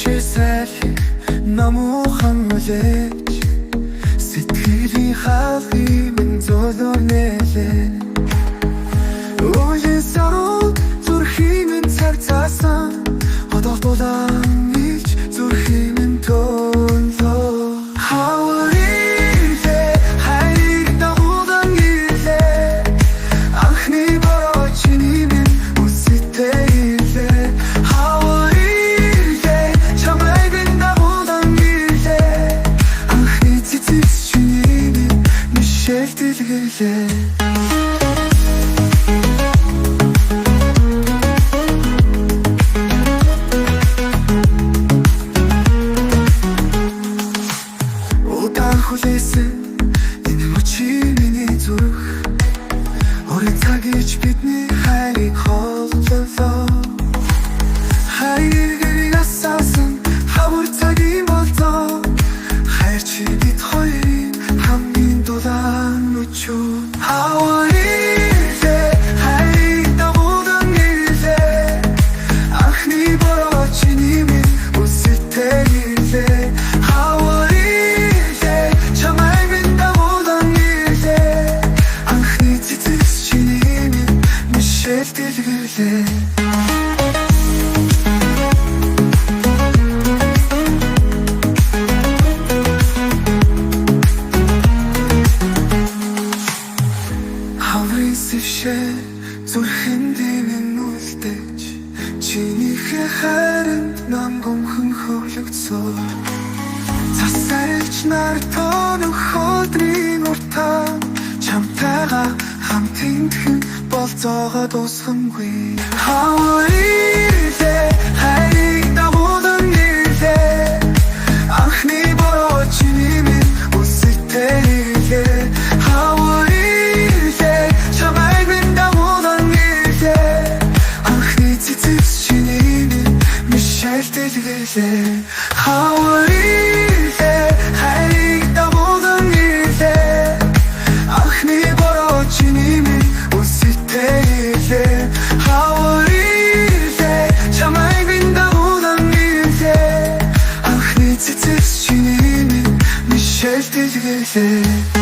бишээсэл намуухан үлээж сэтгэлийн хаалгыг минь зөөлөөр нээлээ. Уулийн саруу зүрхийн минь цаг цаасан одоох дулаан ич зүрхийн минь төлөө. Хавар илээ хайрыг дагуулан илээ анхны бороо чиний минь үсэтэй илээ. Хавар илээ чамайг минь дагуулан илээ анхны цэцэс чиний минь мишэлтэлгэлээ. Хүлээсэн энэ мөчийн миний зүрх орон цагич бидний хайрыг холлоо. Хайрыг асаасан хавар цагийн болзоо хайр чи бид хоёрын хамгийн дулаан мөчөө. Хавар илээ хайрыг дагуулан илээ анхны бороо чиний минь үсэтэй илээ. Хавар хаврын сэвшээ зүрхэндээ минь үлдээж чинийхээ хайранд намгомхон хөвлөгцөө. Засарч нар тонох өдрийн уртаа чамтайгаа хамт индхэн болцоогоо дуусхангүй. Хавар илээ хайрыг дагуулан илээ анхны бороо чиний минь үсэтэй илээ. Хавар илээ чамайг минь дагуулан илээ анхны цэцэс чиний минь мишэлтэлгэлээ. Хавар илээ хайрыг дагуулан илээ анхны бороо чиний минь үсэтэй илээ. Хавар илээ чамайг минь дагуулан илээ анхны цэцэс чиний минь мишэлтэлгэлээ.